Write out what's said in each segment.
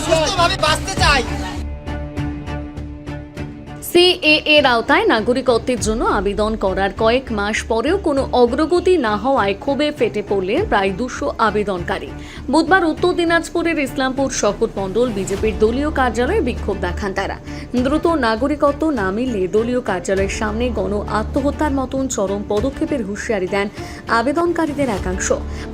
সুস্থভাবে বাঁচতে চাই। সিএএ এর আওতায় নাগরিকত্বের জন্য আবেদন করার কয়েক মাস পরেও কোনো অগ্রগতি না হওয়ায় ক্ষোভে ফেটে পড়লেন প্রায় 200 আবেদনকারী। বুধবার উত্তর দিনাজপুরের ইসলামপুর শহর মণ্ডল বিজেপির দলীয় কার্যালয়ে বিক্ষোভ দেখান তারা। দ্রুত নাগরিকত্ব না মিললে দলীয় কার্যালয়ের সামনে গণ আত্মহত্যার মতন চরম পদক্ষেপের হুঁশিয়ারি দেন আবেদনকারীদের একাংশ।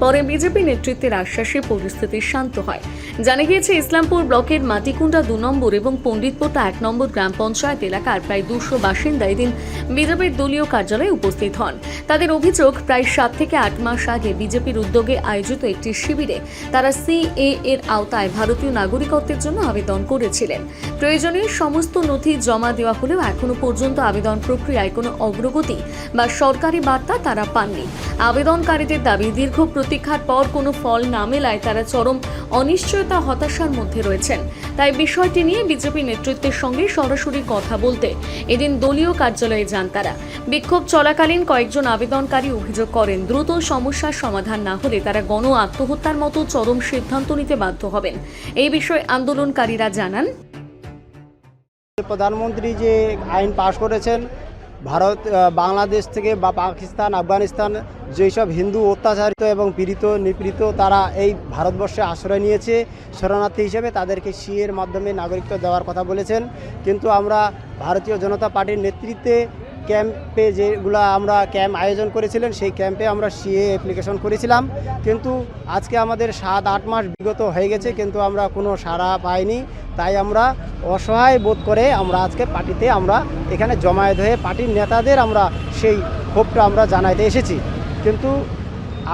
পরে বিজেপি নেতৃত্বের আশ্বাসে পরিস্থিতি শান্ত হয়। জানা গিয়েছে, ইসলামপুর ব্লকের মাটিকুন্ডা 2 নম্বর এবং পণ্ডিতপোতা 1 নম্বর গ্রাম পঞ্চায়েত এলাকার প্রায় 200 বাসিন্দা এদিন বিজেপির দলীয় কার্যালয়ে উপস্থিত হন। তাদের অভিযোগ, প্রায় 7 থেকে 8 মাস আগে বিজেপির উদ্যোগে আয়োজিত একটি শিবিরে তারা সিএএ এর আওতায় ভারতীয় নাগরিকত্বের জন্য আবেদন করেছিলেন। প্রয়োজনীয় সমস্ত নথি জমা দেওয়া হলেও এখনো পর্যন্ত আবেদন প্রক্রিয়ায় কোনো অগ্রগতি বা সরকারি বার্তা তারা পাননি। আবেদনকারীদের দাবি, দীর্ঘ প্রতীক্ষার পর কোনো ফল না মেলায় তারা চরম অনিশ্চয়তা, হতাশার মধ্যে রয়েছেন। তাই বিষয়টি নিয়ে বিজেপি নেতৃত্বের সঙ্গে সরাসরি কথা বলতে এদিন দলীয় কার্যালয়ে যান তারা। বিক্ষোভ চলাকালীন কয়েকজন আবেদনকারী অভিযোগ করেন, দ্রুত সমস্যার সমাধান না হলে তারা গণ আত্মহত্যার মতো চরম সিদ্ধান্ত নিতে বাধ্য হবেন। এই বিষয়ে আন্দোলনকারীরা জানান, প্রধানমন্ত্রী যে আইন পাশ করেছেন, ভারত বাংলাদেশ থেকে বা পাকিস্তান, আফগানিস্তান যেসব হিন্দু অত্যাচারিত এবং পীড়িত নিপীড়িত তারা এই ভারতবর্ষে আশ্রয় নিয়েছে শরণার্থী হিসেবে, তাদেরকে সিএর মাধ্যমে নাগরিকত্ব দেওয়ার কথা বলেছেন। কিন্তু আমরা ভারতীয় জনতা পার্টির নেতৃত্বে ক্যাম্পে যেগুলো আমরা ক্যাম্প আয়োজন করেছিলেন, সেই ক্যাম্পে আমরা সিএ অ্যাপ্লিকেশন করেছিলাম। কিন্তু আজকে আমাদের 7-8 মাস বিগত হয়ে গেছে, কিন্তু আমরা কোনো সাড়া পাইনি। তাই আমরা অসহায় বোধ করে আমরা আজকে পার্টিতে আমরা এখানে জমায়েত হয়ে পার্টির নেতাদের আমরা সেই ক্ষোভটা আমরা জানাইতে এসেছি। কিন্তু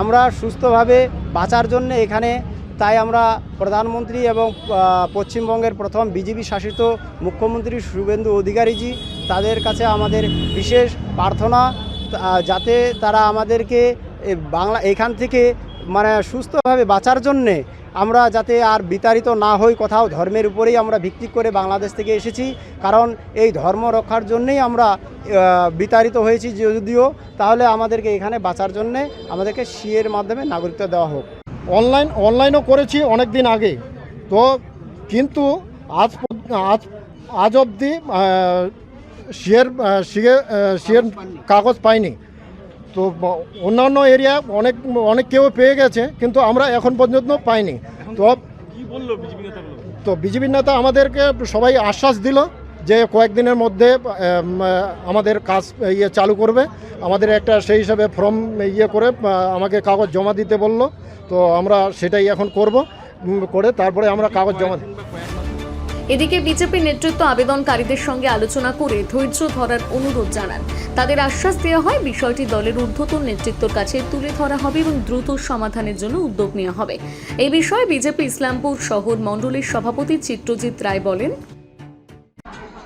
আমরা সুস্থভাবে বাঁচার জন্য এখানে, তাই আমরা প্রধানমন্ত্রী এবং পশ্চিমবঙ্গের প্রথম বিজেপি শাসিত মুখ্যমন্ত্রী শুভেন্দু অধিকারীজি, তাদের কাছে আমাদের বিশেষ প্রার্থনা, যাতে তারা আমাদেরকে এখান থেকে মানে সুস্থভাবে বাঁচার জন্যে আমরা যাতে আর বিতাড়িত না হই কোথাও। ধর্মের উপরেই আমরা ভিত্তি করে বাংলাদেশ থেকে এসেছি, কারণ এই ধর্ম রক্ষার জন্যেই আমরা বিতাড়িত হয়েছি যদিও, তাহলে আমাদেরকে এখানে বাঁচার জন্যে আমাদেরকে সিএর মাধ্যমে নাগরিকত্ব দেওয়া হোক। অনলাইনও করেছি অনেক দিন আগে, তো কিন্তু আজ অবধি সিএর কাগজ পাইনি। তো অন্যান্য এরিয়া অনেক কেউ পেয়ে গেছে, কিন্তু আমরা এখন পর্যন্ত পাইনি। তো কি বললো বিজেপি নেতাগুলো? তো বিজেপি নেতা আমাদেরকে সবাই আশ্বাস দিল যে কয়েকদিনের মধ্যে আমাদের কাজ চালু করবে। আমাদের একটা সেই হিসাবে ফর্ম করে আমাকে কাগজ জমা দিতে বলল। তো আমরা সেটাই এখন করে তারপরে আমরা কাগজ জমা দিই। এদিকে বিজেপি নেতৃত্ব আবেদনকারীদের সঙ্গে আলোচনা করে ধৈর্য ধরার অনুরোধ জানান। তাদের আশ্বাস দেওয়া হয়, বিষয়টি দলের ঊর্ধ্বতন নেতৃত্বের কাছে তুলে ধরা হবে এবং দ্রুত সমাধানের জন্য উদ্যোগ নেওয়া হবে। এই বিষয়ে বিজেপি ইসলামপুর শহর মণ্ডলের সভাপতি চিত্রজিৎ রায় বলেন,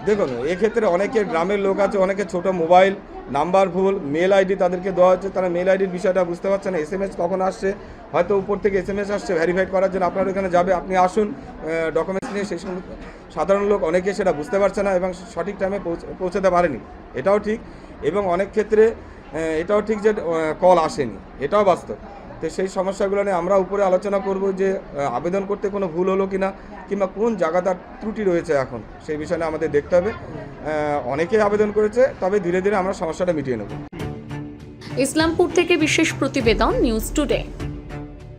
দেখুন, এক্ষেত্রে অনেকে গ্রামের লোক আছে, অনেকে ছোট মোবাইল নাম্বার ভুল, মেল আইডি তাদেরকে দেওয়া হচ্ছে, তারা মেল আইডির বিষয়টা বুঝতে পারছে না। SMS কখন আসছে, হয়তো উপর থেকে SMS আসছে ভেরিফাই করার জন্য আপনার ওখানে যাবে, আপনি আসুন ডকুমেন্টস নিয়ে। সেই সময় সাধারণ লোক অনেকে সেটা বুঝতে পারছে না এবং সঠিক টাইমে পৌঁছাতে পারেনি, এটাও ঠিক। এবং অনেক ক্ষেত্রে এটাও ঠিক যে কল আসেনি, এটাও বাস্তব। তো সেই সমস্যাগুলো নিয়ে আমরা উপরে আলোচনা করব যে আবেদন করতে কোনো ভুল হলো কিনা, কিংবা কোন জায়গাটার ত্রুটি রয়েছে এখন, সেই বিষয়ে আমাদের দেখতে হবে। অনেকেই আবেদন করেছে, তবে ধীরে ধীরে আমরা সমস্যাটা মিটিয়ে নেব। ইসলামপুর থেকে বিশেষ প্রতিবেদন, নিউজ টুডে।